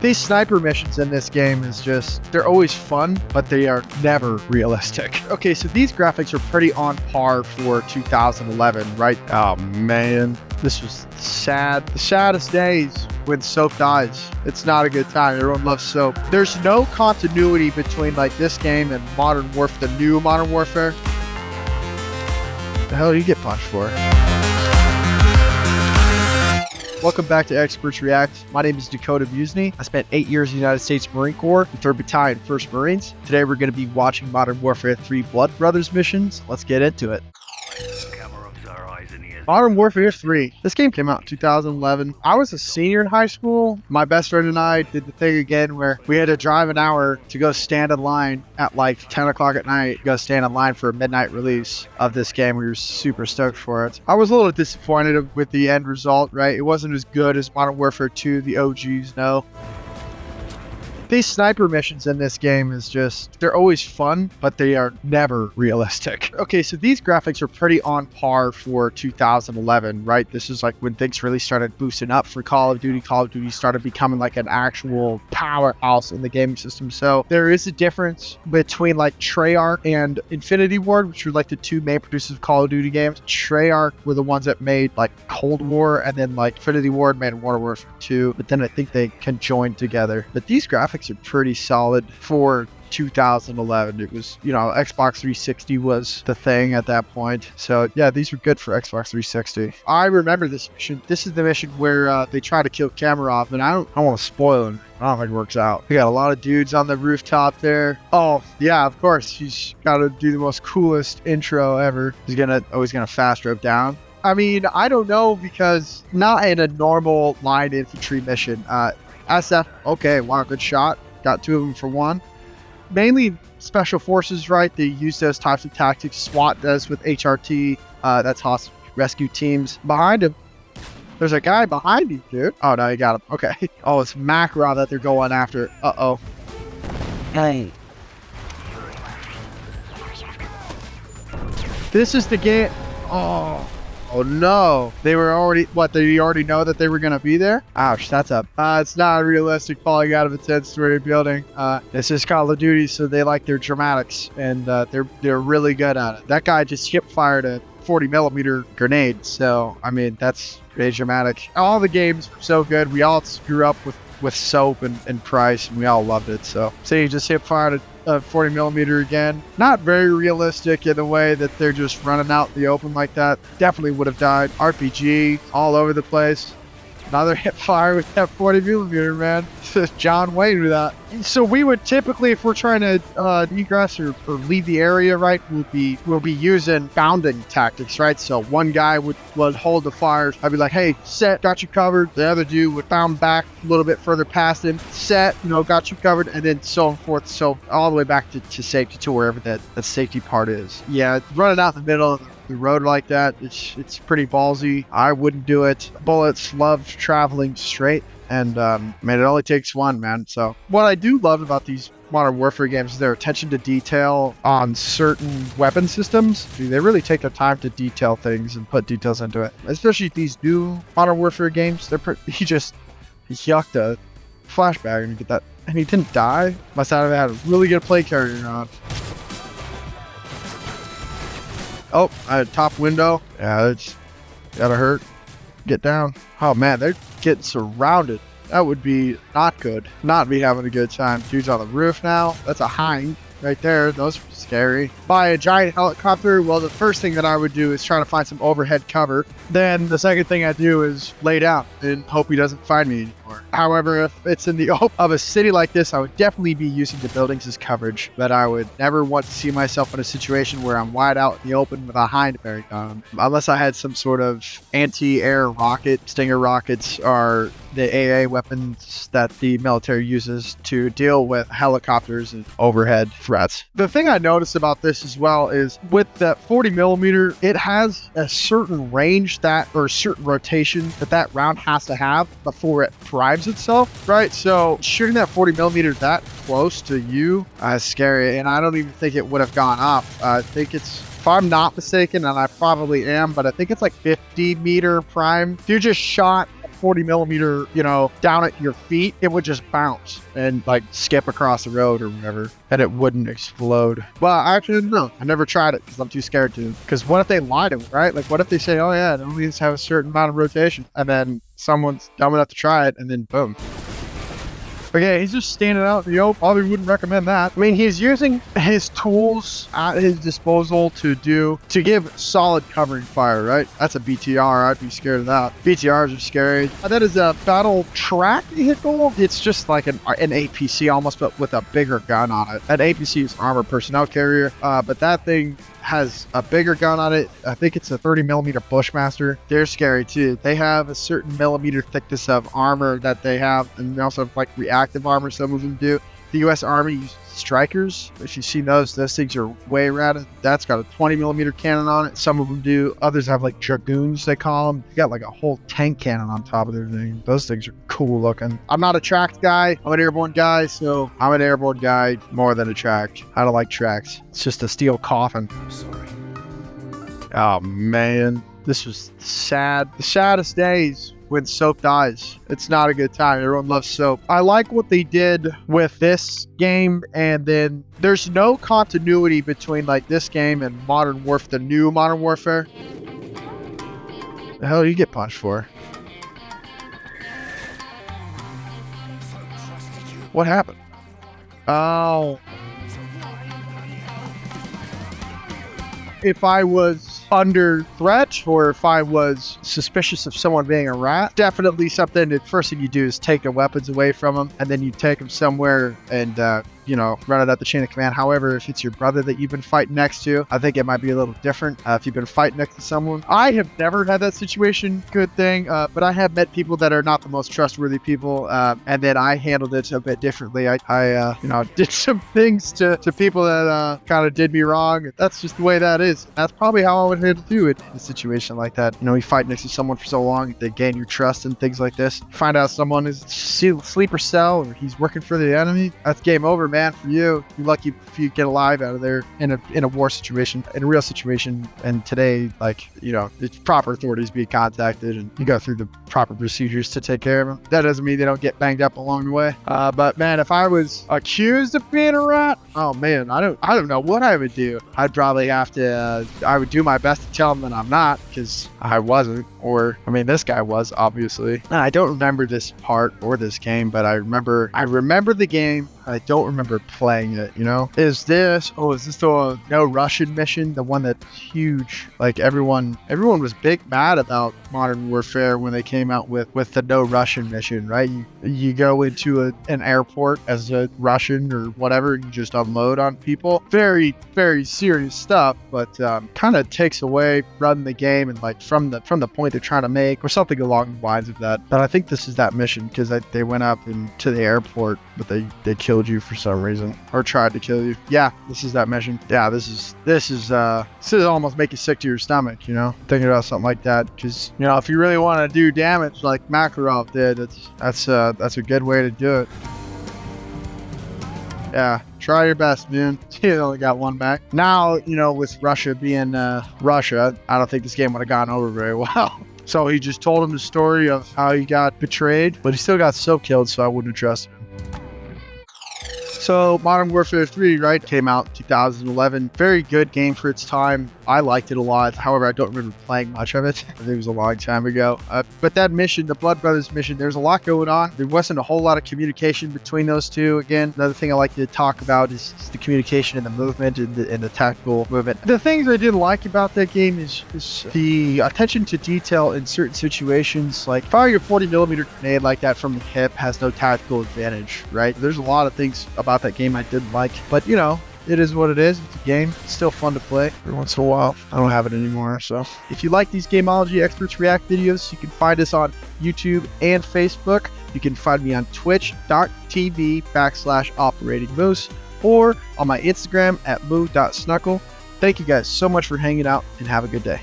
These sniper missions in this game is just, they're always fun, but they are never realistic. Okay, so these graphics are pretty on par for 2011, right? Oh man, this was sad. The saddest days when Soap dies. It's not a good time. Everyone loves Soap. There's no continuity between like this game and Modern Warfare, the new Modern Warfare. The hell do you get punched for? Welcome back to Experts React. My name is Dakota Muzney. I spent 8 years in the United States Marine Corps, 3rd Battalion, 1st Marines. Today we're going to be watching Modern Warfare 3 Blood Brothers missions. Let's get into it. Modern Warfare 3. This game came out in 2011. I was a senior in high school. My best friend and I did the thing again where we had to drive an hour to go stand in line at like 10 o'clock at night, go stand in line for a midnight release of this game. We were super stoked for it. I was a little disappointed with the end result, right? It wasn't as good as Modern Warfare 2, the OGs know. These sniper missions in this game is just, they're always fun, but they are never realistic. Okay, so these graphics are pretty on par for 2011, right? This is like when things really started boosting up for Call of Duty. Call of Duty started becoming like an actual powerhouse in the gaming system. So there is a difference between like Treyarch and Infinity Ward, which were like the two main producers of Call of Duty games. Treyarch were the ones that made like Cold War, and then like Infinity Ward made Modern Warfare 2, but then I think they conjoined together. But these graphics are pretty solid for 2011. It was, you know, Xbox 360 was the thing at that point. So yeah, these were good for Xbox 360. I remember this mission. This is the mission where they try to kill Kamarov, and I don't want to spoil him. I don't think it works out. We got a lot of dudes on the rooftop there. Oh yeah, of course, he's got to do the most coolest intro ever. He's always gonna fast rope down. I mean, I don't know, because not in a normal line infantry mission. SF, okay, wow, good shot. Got 2 of them for 1. Mainly special forces, right? They use those types of tactics. SWAT does with HRT. That's hostage rescue teams. Behind him, there's a guy behind you, dude. Oh, no, you got him. Okay. Oh, it's Makarov that they're going after. Uh-oh. Hey. This is the game. Oh no, they were already, did you already know that they were going to be there? Ouch, that's it's not realistic falling out of a 10-story building. This is Call of Duty, so they like their dramatics, and they're really good at it. That guy just hip fired a 40mm grenade, so I mean, that's pretty dramatic. All the games were so good. We all grew up with Soap and Price, and we all loved it. So he just hip fired a 40mm again. Not very realistic in the way that they're just running out in the open like that. Definitely would have died. RPG all over the place. Another hip fire with that 40mm, man. John Wayne with that. So we would typically, if we're trying to egress or leave the area, right, we'll be using bounding tactics, right? So one guy would hold the fire. I'd be like, hey, set, got you covered. The other dude would bound back a little bit further past him, set, got you covered, and then so on forth. So all the way back to safety, to wherever that safety part is. Yeah, running out in the middle of the road like that, it's pretty ballsy. I wouldn't do it. Bullets love traveling straight, and man, it only takes one, man. So what I do love about these Modern Warfare games is their attention to detail on certain weapon systems. They really take their time to detail things and put details into it. Especially these new Modern Warfare games, he yucked a flashbang and get that, and he didn't die. Must have had a really good play carrier on. Oh, I had top window. Yeah, it's gotta hurt. Get down. Oh man, they're getting surrounded. That would be not good. Not be having a good time. Dude's on the roof now. That's a hind right there. Those are scary. Buy a giant helicopter. Well, the first thing that I would do is try to find some overhead cover. Then the second thing I do is lay down and hope he doesn't find me anymore. However, if it's in the open of a city like this, I would definitely be using the buildings as coverage, but I would never want to see myself in a situation where I'm wide out in the open with a hind bearing on, unless I had some sort of anti-air rocket. Stinger rockets are the AA weapons that the military uses to deal with helicopters and overhead threats. The thing I noticed about this as well is with that 40mm, it has a certain range or certain rotation that round has to have before it primes itself, right? So shooting that 40mm that close to you is scary, and I don't even think it would have gone off. I think it's, if I'm not mistaken, and I probably am, but I think it's like 50 meter prime. If you just shot 40 millimeter, down at your feet, it would just bounce and like skip across the road or whatever, and it wouldn't explode. Well, actually, no, I never tried it because I'm too scared to. Because what if they lie to me, right? Like, what if they say, oh yeah, it only have a certain amount of rotation, and then someone's dumb enough to try it, and then boom. Okay, he's just standing out in the open. Probably wouldn't recommend that. I mean, he's using his tools at his disposal to give solid covering fire, right? That's a BTR. I'd be scared of that. BTRs are scary. That is a battle track vehicle. It's just like an APC almost, but with a bigger gun on it. An APC is armored personnel carrier, but that thing has a bigger gun on it. I think it's a 30 millimeter Bushmaster. They're scary too. They have a certain millimeter thickness of armor that they have, and they also have like reactive armor. Some of them do. The U.S. Army uses Strikers. If you've seen those things are way rad. That's got a 20 millimeter cannon on it. Some of them do. Others have like Dragoons, they call them. You got like a whole tank cannon on top of their thing. Those things are cool looking. I'm not a tracked guy. I'm an airborne guy, so I'm an airborne guy more than a tracked. I don't like tracks. It's just a steel coffin. I'm sorry. Oh man, this was sad. The saddest days. When soap dies, it's not a good time. Everyone loves soap. I like what they did with this game, and then there's no continuity between like this game and the new Modern Warfare. The hell do you get punched for? What happened? Oh. If I was under threat or if I was suspicious of someone being a rat, definitely something. The first thing you do is take their weapons away from them, and then you take them somewhere and run it up the chain of command. However, if it's your brother that you've been fighting next to, I think it might be a little different. If you've been fighting next to someone, I have never had that situation. Good thing, but I have met people that are not the most trustworthy people, and then I handled it a bit differently. I did some things to people that kind of did me wrong. That's just the way that is. That's probably how I would handle it in a situation like that. You fight next to someone for so long, they gain your trust and things like this. Find out someone is sleeper cell or he's working for the enemy. That's game over, man. For you, you're lucky if you get alive out of there in a war situation, in a real situation. And today, the proper authorities be contacted, and you go through the proper procedures to take care of them. That doesn't mean they don't get banged up along the way. But man, if I was accused of being a rat, oh man, I don't know what I would do. I'd probably have to. I would do my best to tell them that I'm not, because I wasn't. Or this guy was, obviously. And I don't remember this part or this game, but I remember the game. I don't remember playing it, Is this the No Russian mission? The one that's huge. Like everyone was big mad about Modern Warfare when they came out with the No Russian mission, right? You go into an airport as a Russian or whatever, you just unload on people. Very, very serious stuff, but kind of takes away running the game and like from the point they're trying to make, or something along the lines of that. But I think this is that mission, because they went up into the airport, but they killed you for some reason, or tried to kill you. Yeah, this is that mission. Yeah, this is almost make you sick to your stomach, thinking about something like that, because if you really want to do damage like Makarov did, that's a good way to do it. Yeah, try your best, man. You only got one back. Now, with Russia being Russia, I don't think this game would have gone over very well. So he just told him the story of how he got betrayed, but he still got soap killed, so I wouldn't have trusted him. So Modern Warfare 3, right, came out in 2011. Very good game for its time. I liked it a lot. However, I don't remember playing much of it. I think it was a long time ago. But that mission, the Blood Brothers mission, there's a lot going on. There wasn't a whole lot of communication between those two. Again, another thing I like to talk about is the communication and the movement and the tactical movement. The things I didn't like about that game is the attention to detail in certain situations. Like firing a 40 millimeter grenade like that from the hip has no tactical advantage, right? There's a lot of things about that game I didn't like, but it is what it is. It's a game. It's still fun to play every once in a while. I don't have it anymore. So if you like these Gamology Experts React videos, you can find us on YouTube and Facebook. You can find me on twitch.tv/operatingmoose or on my Instagram at moo.snuckle. Thank you guys so much for hanging out, and have a good day.